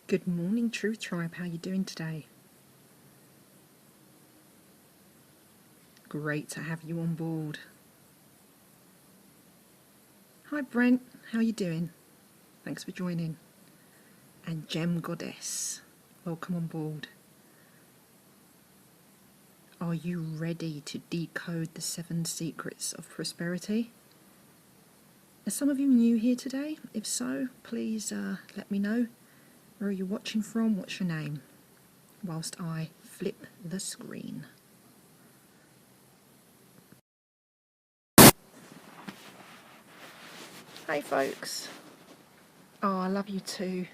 Good morning, Truth Tribe. How you doing today? Great to have you on board. Hi, Brent. How you doing? Thanks for joining. And Gem Goddess, welcome on board. Are you ready to decode the 7 secrets of prosperity? Are some of you new here today? If so, please let me know. Where are you watching from? What's your name? Whilst I flip the screen. Hey folks. Oh, I love you too.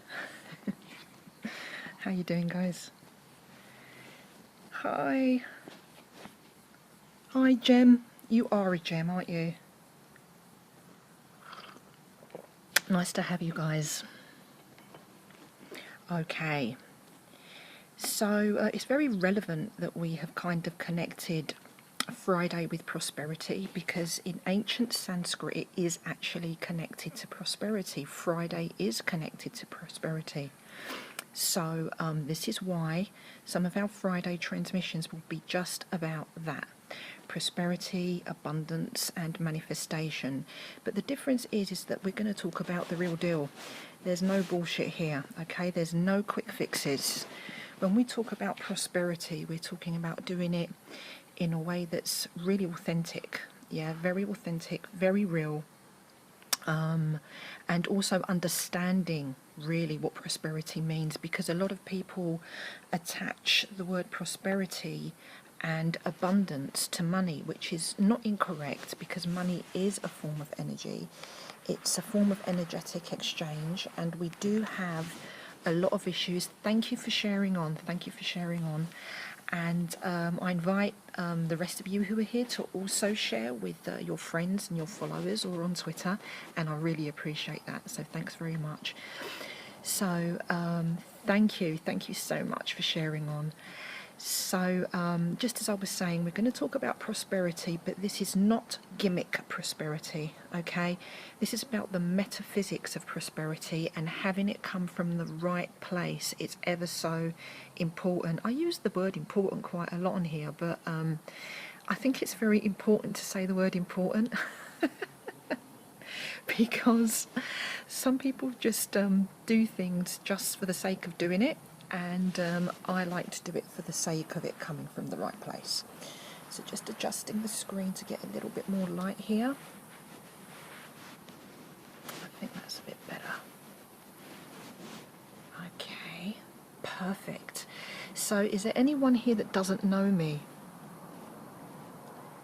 How you doing, guys? Hi. Hi, Gem. You are a gem, aren't you? Nice to have you guys. Okay. So it's very relevant that we have kind of connected Friday with prosperity, because in ancient Sanskrit it is actually connected to prosperity. Friday is connected to prosperity. So this is why some of our Friday transmissions will be just about that. Prosperity, abundance and manifestation. But the difference is that we're going to talk about the real deal. There's no bullshit here, okay? There's no quick fixes. When we talk about prosperity, we're talking about doing it in a way that's really authentic. Yeah, very authentic, very real. And also understanding really what prosperity means, because a lot of people attach the word prosperity and abundance to money, which is not incorrect, because money is a form of energy. It's a form of energetic exchange, and we do have a lot of issues. Thank you for sharing on. Thank you for sharing on. And I invite the rest of you who are here to also share with your friends and your followers or on Twitter, and I really appreciate that. So thanks very much. So thank you so much for sharing on. So just as I was saying, we're going to talk about prosperity, but this is not gimmick prosperity, okay? This is about the metaphysics of prosperity and having it come from the right place. It's ever so important. I use the word important quite a lot on here, but I think it's very important to say the word important because some people just do things just for the sake of doing it. And I like to do it for the sake of it coming from the right place. So just adjusting the screen to get a little bit more light here. I think that's a bit better. Okay, perfect. So is there anyone here that doesn't know me?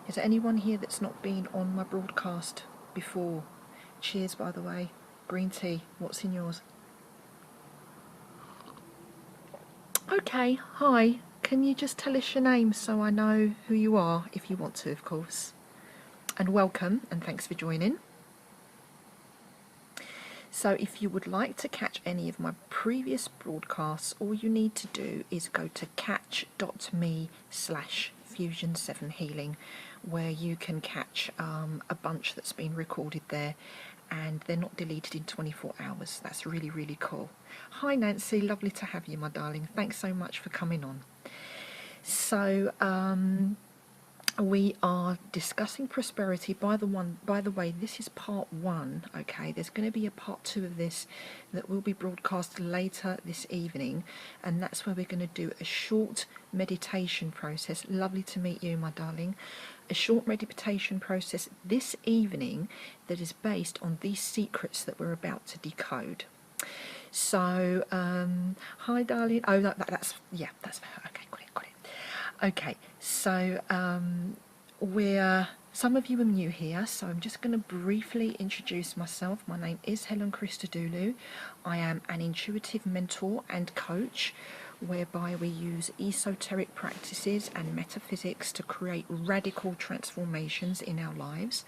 Is there anyone here that's not been on my broadcast before? Cheers, by the way. Green tea. What's in yours? Okay, hi. Can you just tell us your name so I know who you are, if you want to, of course. And welcome, and thanks for joining. So if you would like to catch any of my previous broadcasts, all you need to do is go to catch.me/Fusion7Healing, where you can catch a bunch that's been recorded there, and they're not deleted in 24 hours. That's really, really cool. Hi Nancy, lovely to have you, my darling. Thanks so much for coming on. So we are discussing prosperity. By the way, this is part 1, okay? There's going to be a part 2 of this that will be broadcast later this evening, and that's where we're going to do a short meditation process. Lovely to meet you, my darling. A short meditation process this evening that is based on these secrets that we're about to decode. So hi darling. Oh, that's okay, got it. Okay, so some of you are new here, so I'm just going to briefly introduce myself. My name is Helen Christodoulou. I am an intuitive mentor and coach, whereby we use esoteric practices and metaphysics to create radical transformations in our lives.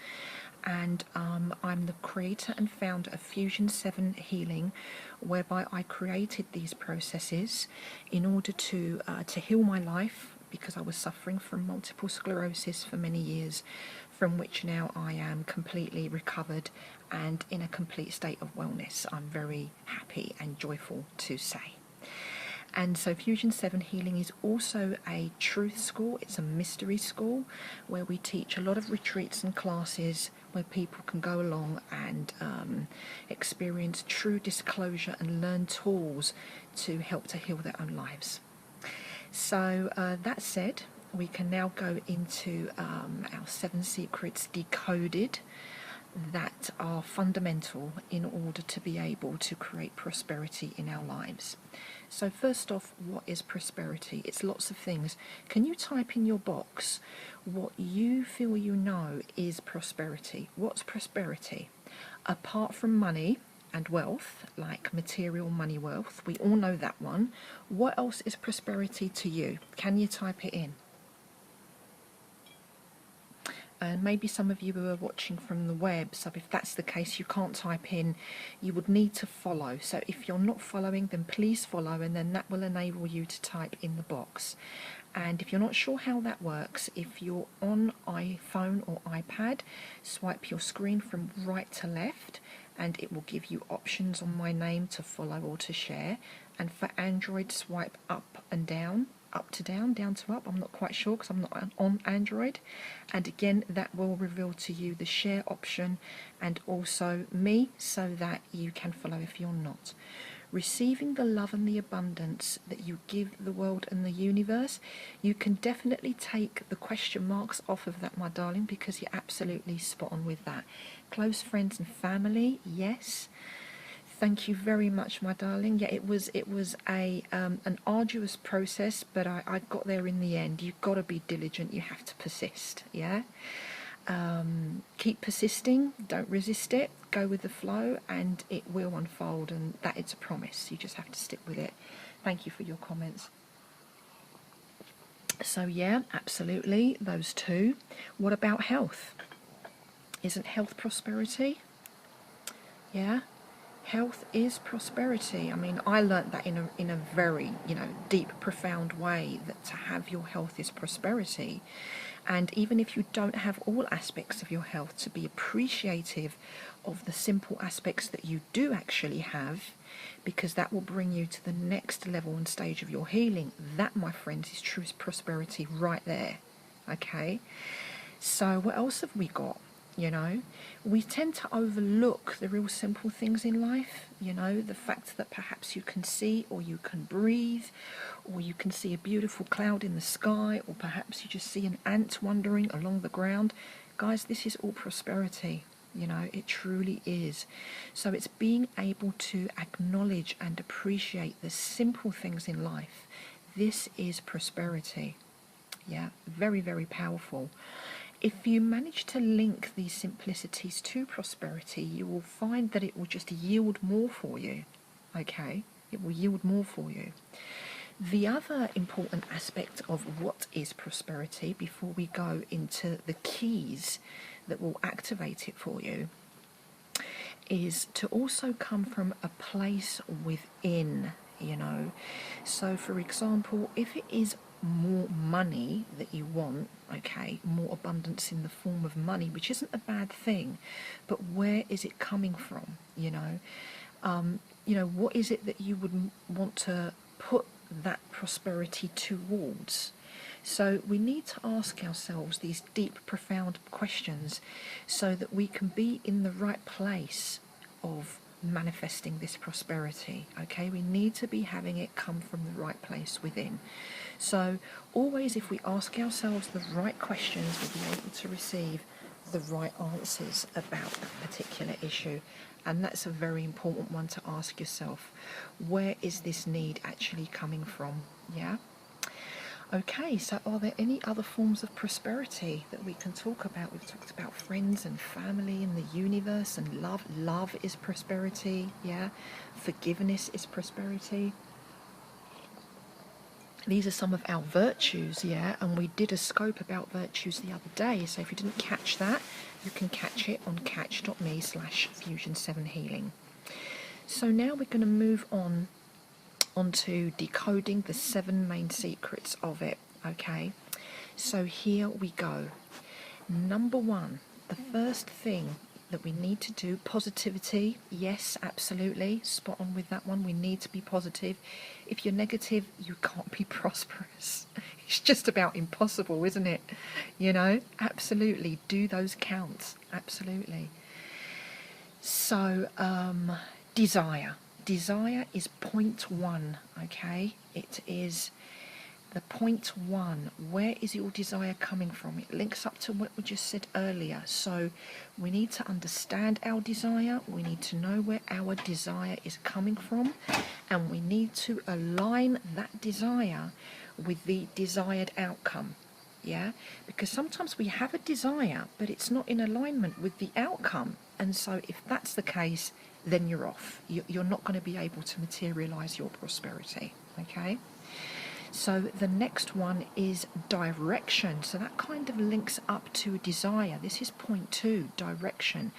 And I'm the creator and founder of Fusion 7 Healing, whereby I created these processes in order to heal my life, because I was suffering from multiple sclerosis for many years, from which now I am completely recovered and in a complete state of wellness. I'm very happy and joyful to say. And so Fusion 7 Healing is also a truth school. It's a mystery school where we teach a lot of retreats and classes where people can go along and experience true disclosure and learn tools to help to heal their own lives. So that said, we can now go into our 7 secrets decoded that are fundamental in order to be able to create prosperity in our lives. So first off, what is prosperity? It's lots of things. Can you type in your box what you feel you know is prosperity? What's prosperity? Apart from money and wealth, like material money wealth, we all know that one. What else is prosperity to you? Can you type it in? And maybe some of you who are watching from the web, so if that's the case, you can't type in, you would need to follow. So if you're not following, then please follow, and then that will enable you to type in the box. And if you're not sure how that works, if you're on iPhone or iPad, swipe your screen from right to left, and it will give you options on my name to follow or to share. And for Android, swipe up and down, up to down, down to up. I'm not quite sure because I'm not on Android. And again, that will reveal to you the share option and also me, so that you can follow if you're not. Receiving the love and the abundance that you give the world and the universe, you can definitely take the question marks off of that, my darling, because you're absolutely spot on with that. Close friends and family, yes. Thank you very much, my darling. Yeah, it was an arduous process, but I got there in the end. You've got to be diligent. You have to persist. Yeah. Keep persisting. Don't resist it. Go with the flow, and it will unfold. And that it's a promise. You just have to stick with it. Thank you for your comments. So yeah, absolutely, those two. What about health? Isn't health prosperity? Yeah. Health is prosperity. I mean, I learnt that in a very, deep, profound way, that to have your health is prosperity. And even if you don't have all aspects of your health, to be appreciative of the simple aspects that you do actually have, because that will bring you to the next level and stage of your healing. That, my friends, is true prosperity right there. Okay? So what else have we got? We tend to overlook the real simple things in life, the fact that perhaps you can see, or you can breathe, or you can see a beautiful cloud in the sky, or perhaps you just see an ant wandering along the ground. Guys, this is all prosperity, it truly is. So it's being able to acknowledge and appreciate the simple things in life. This is prosperity. Yeah, very, very powerful. If you manage to link these simplicities to prosperity, you will find that it will just yield more for you. Okay? It will yield more for you. The other important aspect of what is prosperity, before we go into the keys that will activate it for you, is to also come from a place within, So, for example, if it is more money that you want, okay, more abundance in the form of money, which isn't a bad thing, but where is it coming from? What is it that you would want to put that prosperity towards? So we need to ask ourselves these deep, profound questions so that we can be in the right place of manifesting this prosperity. Okay, we need to be having it come from the right place within. So always, if we ask ourselves the right questions, we'll be able to receive the right answers about that particular issue. And that's a very important one to ask yourself. Where is this need actually coming from? Yeah. Okay, so are there any other forms of prosperity that we can talk about? We've talked about friends and family and the universe and love. Love is prosperity, yeah. Forgiveness is prosperity. These are some of our virtues, yeah, and we did a scope about virtues the other day, so if you didn't catch that, you can catch it on catch.me/Fusion7Healing. So now we're going to move on onto decoding the 7 main secrets of it, okay? So here we go. Number 1, the first thing that we need to do. Positivity, yes, absolutely, spot on with that one. We need to be positive. If you're negative, you can't be prosperous. It's just about impossible, isn't it? You know, absolutely, do those counts, absolutely. So, desire. Desire is point one, okay? It is the point one. Where is your desire coming from? It links up to what we just said earlier. So we need to understand our desire. We need to know where our desire is coming from. And we need to align that desire with the desired outcome. Yeah, because sometimes we have a desire, but it's not in alignment with the outcome. And so if that's the case, then you're off. You're not going to be able to materialize your prosperity. Okay. So the next one is direction. So that kind of links up to desire. This is point two, direction.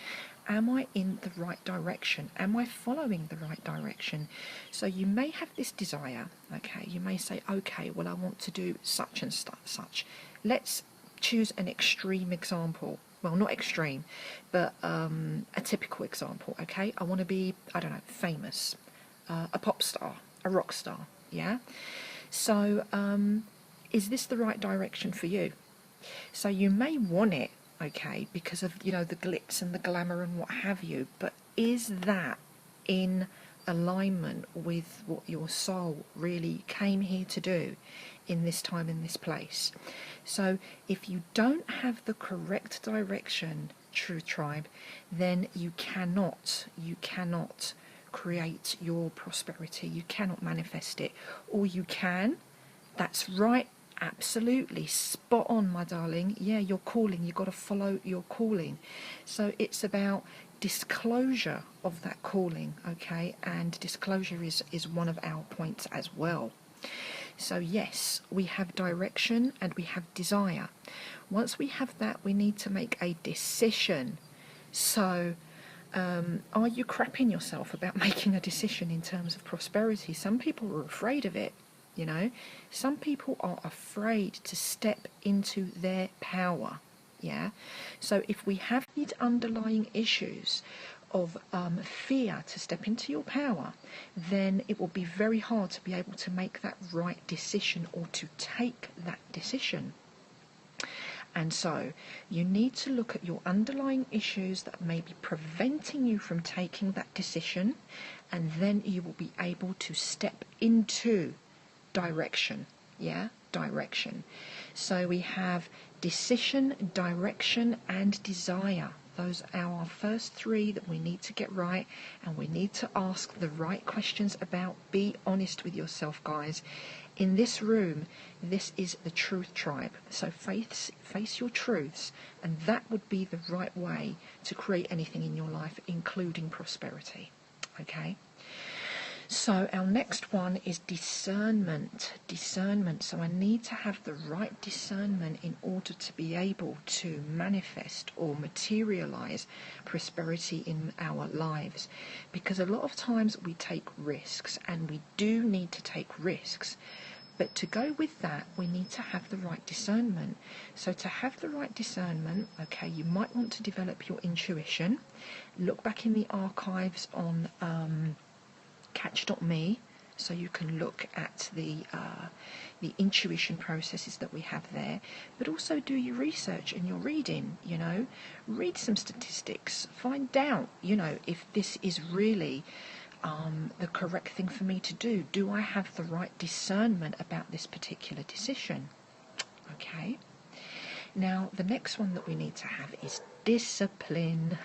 Am I in the right direction? Am I following the right direction? So you may have this desire, okay? You may say, okay, well, I want to do such and such. Let's choose an extreme example. Well, not extreme, but a typical example, okay? I want to be, I don't know, famous, a pop star, a rock star, yeah? So is this the right direction for you? So you may want it, okay, because of, you know, the glitz and the glamour and what have you, but is that in alignment with what your soul really came here to do in this time, in this place? So if you don't have the correct direction, True Tribe, then you cannot create your prosperity. You cannot manifest it. Or you can. That's right. Absolutely spot on, my darling. Yeah, your calling, you've got to follow your calling. So it's about disclosure of that calling, okay? And disclosure is one of our points as well. So yes, we have direction and we have desire. Once we have that, we need to make a decision. So are you crapping yourself about making a decision in terms of prosperity? Some people are afraid of it. You know, some people are afraid to step into their power. Yeah. So if we have these underlying issues of fear to step into your power, then it will be very hard to be able to make that right decision or to take that decision. And so you need to look at your underlying issues that may be preventing you from taking that decision, and then you will be able to step into direction. Yeah, direction. So we have decision, direction, and desire. Those are our first three that we need to get right, and we need to ask the right questions about. Be honest with yourself, guys. In this room, this is the Truth Tribe. So face your truths, and that would be the right way to create anything in your life, including prosperity. Okay? So our next one is discernment. Discernment. So I need to have the right discernment in order to be able to manifest or materialize prosperity in our lives. Because a lot of times we take risks, and we do need to take risks. But to go with that, we need to have the right discernment. So to have the right discernment, okay, you might want to develop your intuition. Look back in the archives on catch.me, so you can look at the intuition processes that we have there, but also do your research and your reading. You know, read some statistics, find out, you know, if this is really the correct thing for me to do. Do I have the right discernment about this particular decision? Okay. Now the next one that we need to have is discipline.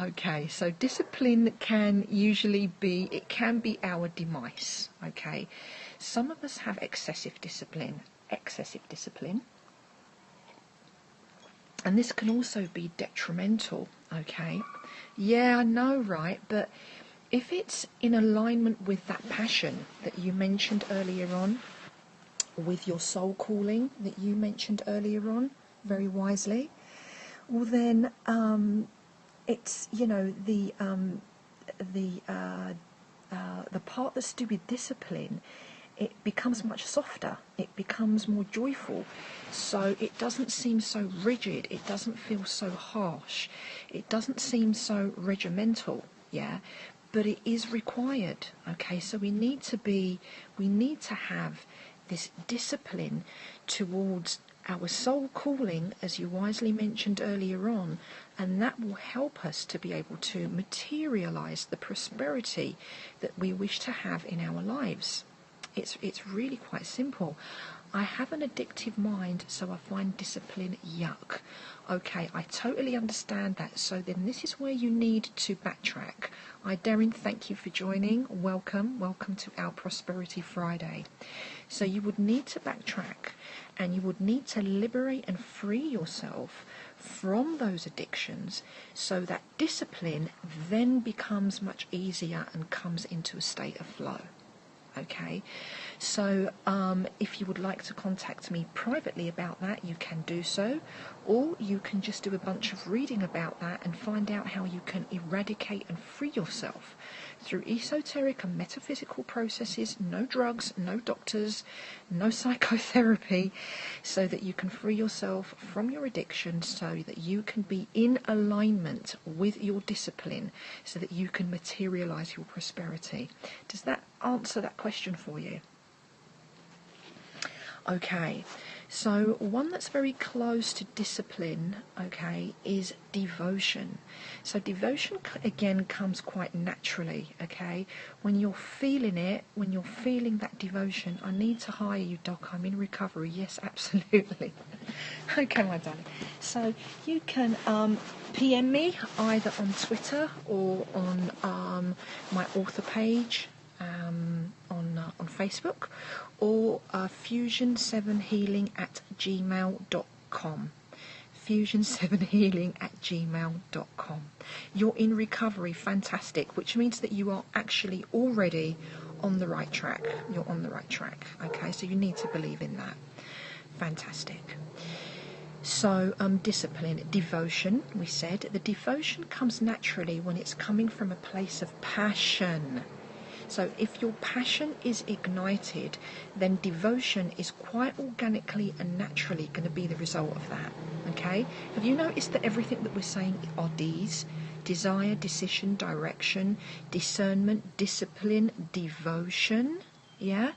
Okay, so discipline can be our demise, okay? Some of us have excessive discipline, and this can also be detrimental, okay? Yeah, I know, right? But if it's in alignment with that passion that you mentioned earlier on, with your soul calling that you mentioned earlier on, very wisely, well then, it's, you know, the part that's to do with discipline it becomes much softer, it becomes more joyful, so it doesn't seem so rigid, it doesn't feel so harsh, it doesn't seem so regimental, yeah, but it is required, okay? So we need to have this discipline towards our soul calling, as you wisely mentioned earlier on, and that will help us to be able to materialize the prosperity that we wish to have in our lives. It's really quite simple. I have an addictive mind, so I find discipline yuck. Okay, I totally understand that. So then this is where you need to backtrack. Darren, thank you for joining. Welcome to our Prosperity Friday. So you would need to backtrack, and you would need to liberate and free yourself from those addictions, so that discipline then becomes much easier and comes into a state of flow. Okay, so if you would like to contact me privately about that, you can do so, or you can just do a bunch of reading about that and find out how you can eradicate and free yourself through esoteric and metaphysical processes, no drugs, no doctors, no psychotherapy, so that you can free yourself from your addiction, so that you can be in alignment with your discipline, so that you can materialize your prosperity. Does that answer that question for you? Okay, so one that's very close to discipline, okay, is devotion. So devotion, again, comes quite naturally, okay? When you're feeling it, when you're feeling that devotion, I need to hire you, Doc, I'm in recovery. Yes, absolutely. Okay, my darling. So you can PM me either on Twitter or on my author page, on Facebook, or fusion7healing@gmail.com. fusion7healing@gmail.com. You're in recovery, fantastic, which means that you are actually already on the right track. You're on the right track, okay? So you need to believe in that. Fantastic. So discipline, devotion, we said. The devotion comes naturally when it's coming from a place of passion. So if your passion is ignited, then devotion is quite organically and naturally going to be the result of that, okay? Have you noticed that everything that we're saying are D's? Desire, decision, direction, discernment, discipline, devotion, yeah?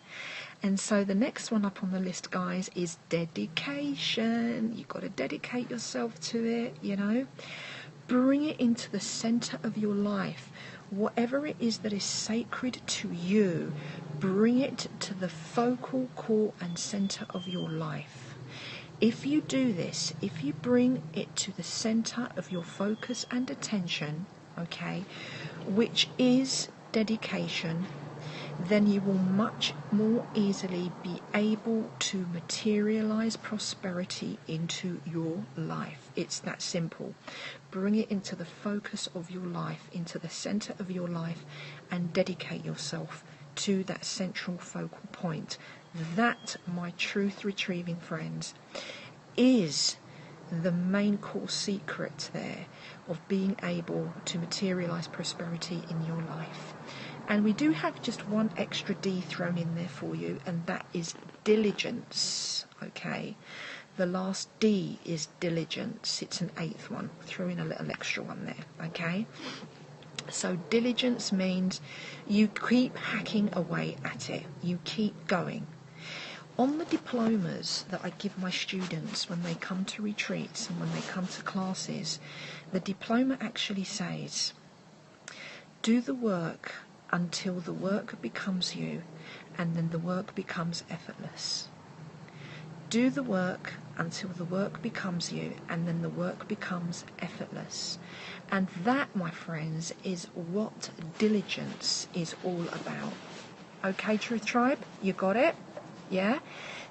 And so the next one up on the list, guys, is dedication. You've got to dedicate yourself to it, you know? Bring it into the center of your life. Whatever it is that is sacred to you, bring it to the focal core and center of your life. If you do this, if you bring it to the center of your focus and attention, okay, which is dedication, then you will much more easily be able to materialize prosperity into your life. It's that simple. Bring it into the focus of your life, into the center of your life, and dedicate yourself to that central focal point. That, my truth retrieving friends, is the main core secret there of being able to materialize prosperity in your life. And we do have just one extra D thrown in there for you, and that is diligence, okay? The last D is diligence. It's an 8th one. Throw in a little extra one there, okay? So diligence means you keep hacking away at it. You keep going. On the diplomas that I give my students when they come to retreats and when they come to classes, the diploma actually says, do the work until the work becomes you, and then the work becomes effortless. Do the work until the work becomes you, and then the work becomes effortless. And that, my friends, is what diligence is all about. Okay, Truth Tribe, you got it? Yeah?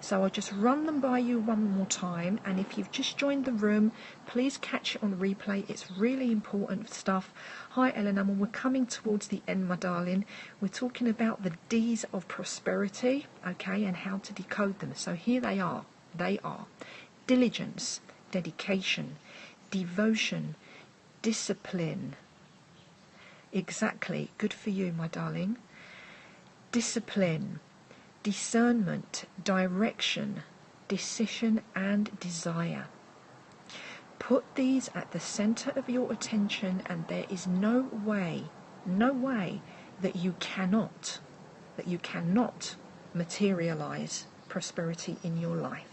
So I'll just run them by you one more time, and if you've just joined the room, please catch it on replay. It's really important stuff. Hi Eleanor, we're coming towards the end, my darling. We're talking about the D's of prosperity, okay, and how to decode them. So here they are. They are diligence, dedication, devotion, discipline. Exactly. Good for you, my darling. Discipline, discernment, direction, decision, and desire. Put these at the center of your attention, and there is no way that you cannot materialize prosperity in your life.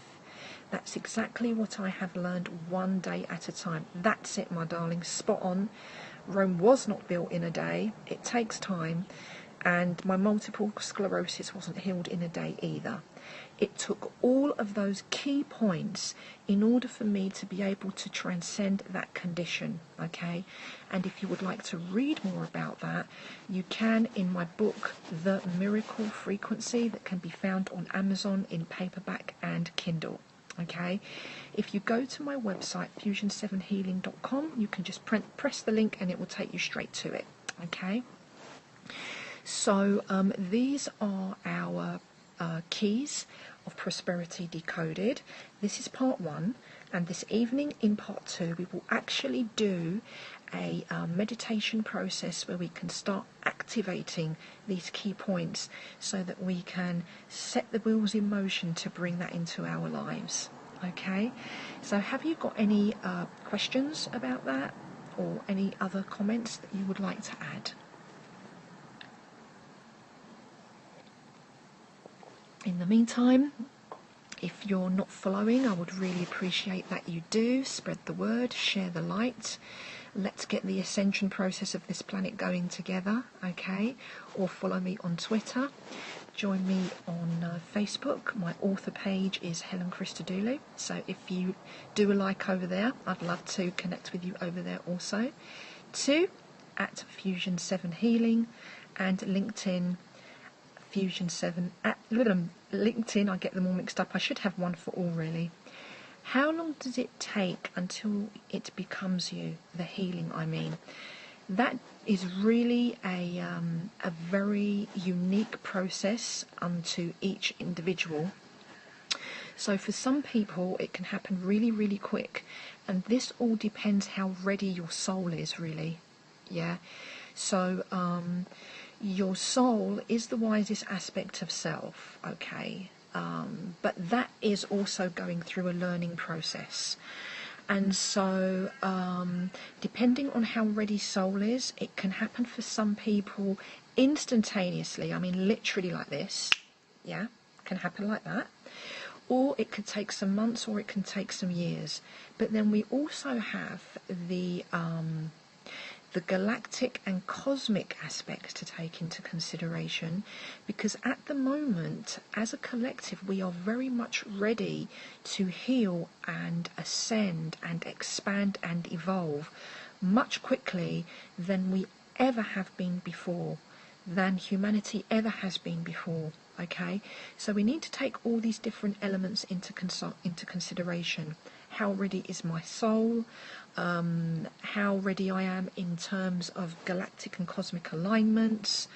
That's exactly what I have learned, one day at a time. That's it, my darling, spot on. Rome was not built in a day. It takes time, and my multiple sclerosis wasn't healed in a day either. It took all of those key points in order for me to be able to transcend that condition, okay? And if you would like to read more about that, you can in my book, The Miracle Frequency, that can be found on Amazon in paperback and Kindle, okay? If you go to my website, fusion7healing.com, you can just press the link and it will take you straight to it, okay? So these are our keys of prosperity decoded. This is part 1, and this evening in part 2 we will actually do a meditation process where we can start activating these key points so that we can set the wheels in motion to bring that into our lives. Okay, so have you got any questions about that, or any other comments that you would like to add? In the meantime, if you're not following, I would really appreciate that you do. Spread the word, share the light. Let's get the ascension process of this planet going together, okay? Or follow me on Twitter. Join me on Facebook. My author page is Helen Christodoulou. So if you do a like over there, I'd love to connect with you over there also. 2, at Fusion7 Healing, and LinkedIn, Fusion7 at LinkedIn. I get them all mixed up. I should have one for all, really. How long does it take until it becomes you? The healing, I mean. That is really a very unique process unto each individual. So for some people it can happen really, really quick, and this all depends how ready your soul is, really. Yeah. So your soul is the wisest aspect of self, okay? But that is also going through a learning process. And so depending on how ready soul is, it can happen for some people instantaneously. I mean, literally like this. Yeah, can happen like that. Or it could take some months, or it can take some years. But then we also have the galactic and cosmic aspects to take into consideration, because at the moment, as a collective, we are very much ready to heal and ascend and expand and evolve much quickly than we ever have been before, than humanity ever has been before. Okay, so we need to take all these different elements into consideration. How ready is my soul? How ready I am in terms of galactic and cosmic alignments?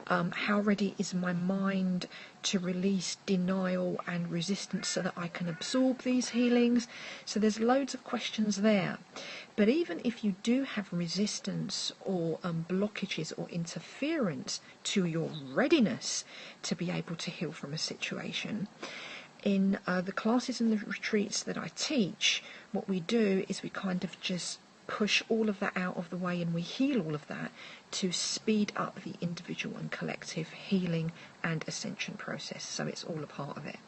How ready is my mind to release denial and resistance so that I can absorb these healings? So there's loads of questions there. But even if you do have resistance or blockages or interference to your readiness to be able to heal from a situation, in the classes and the retreats that I teach, what we do is we kind of just push all of that out of the way, and we heal all of that to speed up the individual and collective healing and ascension process. So it's all a part of it.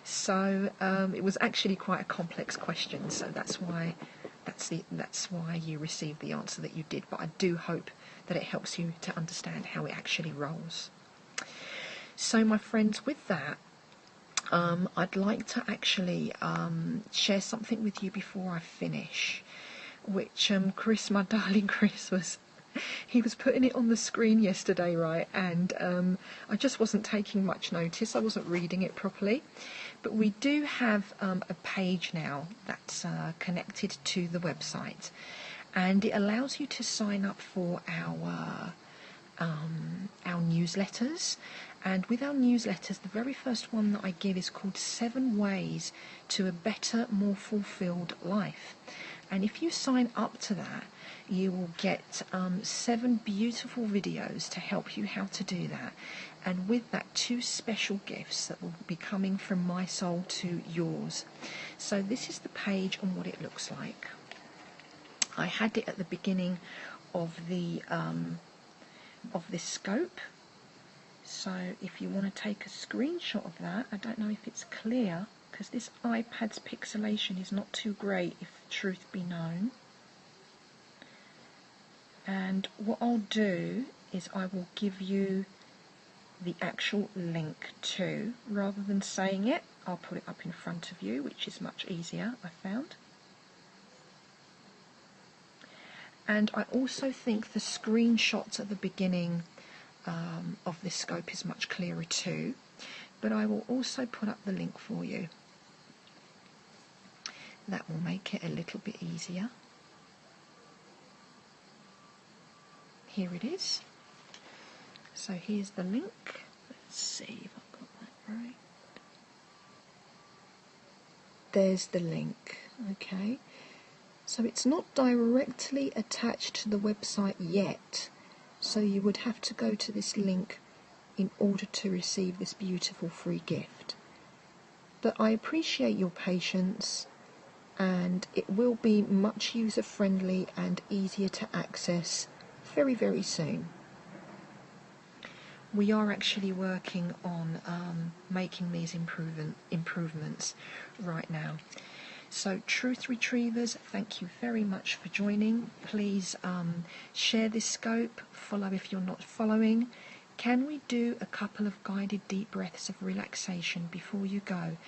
So it was actually quite a complex question, so that's why you received the answer that you did. But I do hope that it helps you to understand how it actually rolls. So my friends, with that, I'd like to actually share something with you before I finish, which Chris, my darling Chris, he was putting it on the screen yesterday, right? And I just wasn't taking much notice. I wasn't reading it properly. But we do have a page now that's connected to the website, and it allows you to sign up for our newsletters. And with our newsletters, the very first one that I give is called 7 Ways to a Better, More Fulfilled Life. And if you sign up to that, you will get 7 beautiful videos to help you how to do that. and with that, 2 special gifts that will be coming from my soul to yours. So this is the page and what it looks like. I had it at the beginning of the of this scope. So if you want to take a screenshot of that, I don't know if it's clear because this iPad's pixelation is not too great, if truth be known. And what I'll do is I will give you the actual link to, rather than saying it, I'll put it up in front of you, which is much easier, I found. And I also think the screenshots at the beginning of this scope is much clearer too, but I will also put up the link for you. That will make it a little bit easier. Here it is. So here's the link. Let's see if I've got that right. There's the link. Okay. So it's not directly attached to the website yet, so you would have to go to this link in order to receive this beautiful free gift. But I appreciate your patience, and it will be much user-friendly and easier to access very, very soon. We are actually working on making these improvements right now. So Truth Retrievers, thank you very much for joining. Please share this scope, follow if you're not following. Can we do a couple of guided deep breaths of relaxation before you go?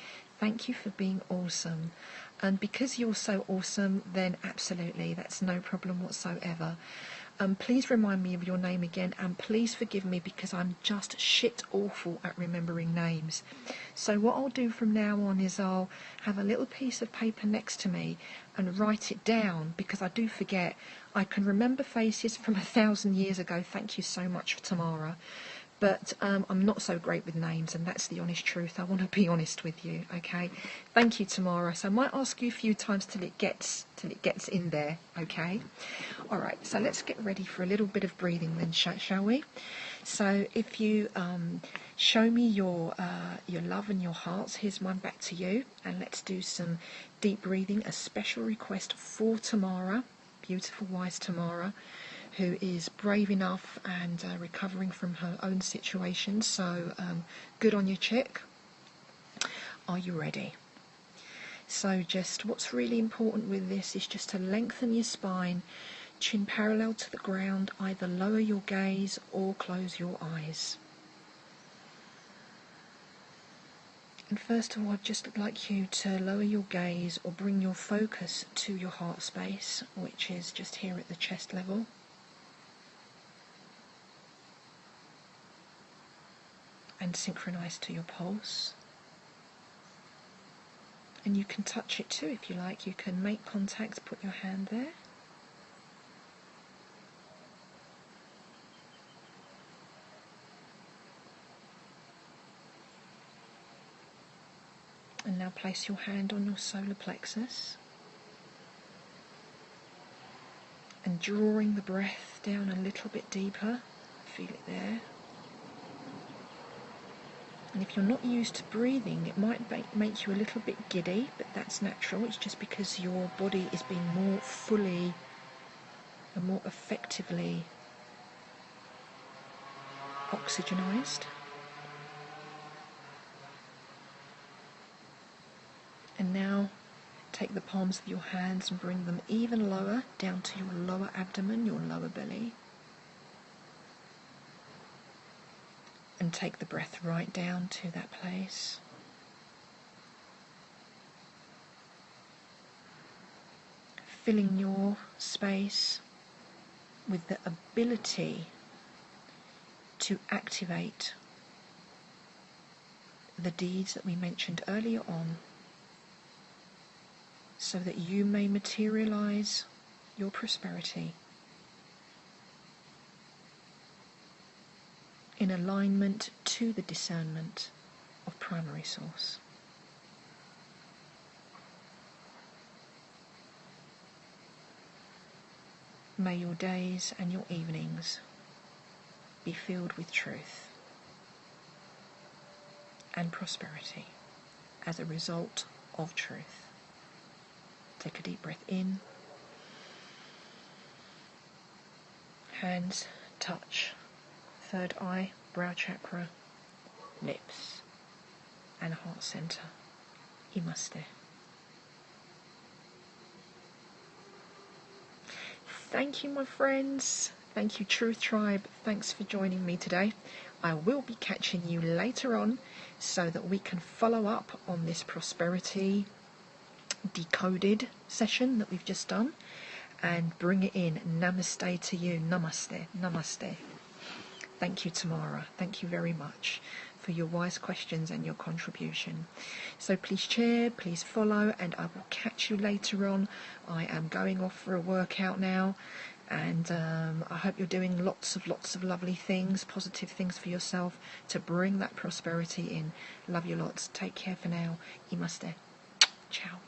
Thank you for being awesome. And because you're so awesome, then absolutely, that's no problem whatsoever. Please remind me of your name again, and please forgive me because I'm just shit awful at remembering names. So what I'll do from now on is I'll have a little piece of paper next to me and write it down, because I do forget. I can remember faces from 1,000 years ago. Thank you so much, Tamara. But I'm not so great with names, and that's the honest truth. I want to be honest with you, okay? Thank you, Tamara. So I might ask you a few times till it gets in there, okay? All right, so let's get ready for a little bit of breathing then, shall we? So if you show me your love and your hearts, here's mine back to you, and let's do some deep breathing. A special request for Tamara, beautiful, wise Tamara, who is brave enough and recovering from her own situation. So good on you, chick. Are you ready? So just what's really important with this is just to lengthen your spine, chin parallel to the ground, either lower your gaze or close your eyes. And first of all, I'd just like you to lower your gaze or bring your focus to your heart space, which is just here at the chest level. And synchronise to your pulse. And you can touch it too if you like. You can make contact, put your hand there. And now place your hand on your solar plexus. And drawing the breath down a little bit deeper. Feel it there. And if you're not used to breathing, it might make you a little bit giddy, but that's natural. It's just because your body is being more fully and more effectively oxygenized. And now take the palms of your hands and bring them even lower, down to your lower abdomen, your lower belly. And take the breath right down to that place. Filling your space with the ability to activate the deeds that we mentioned earlier on, so that you may materialize your prosperity in alignment to the discernment of primary source. May your days and your evenings be filled with truth. and prosperity as a result of truth. Take a deep breath in. Hands touch third eye, brow chakra, lips, and heart center. Namaste. Thank you, my friends. Thank you, Truth Tribe. Thanks for joining me today. I will be catching you later on so that we can follow up on this prosperity decoded session that we've just done and bring it in. Namaste to you. Namaste. Namaste. Thank you, Tamara. Thank you very much for your wise questions and your contribution. So please share, please follow, and I will catch you later on. I am going off for a workout now, and I hope you're doing lots of lovely things, positive things for yourself to bring that prosperity in. Love you lots. Take care for now. Namaste. Ciao.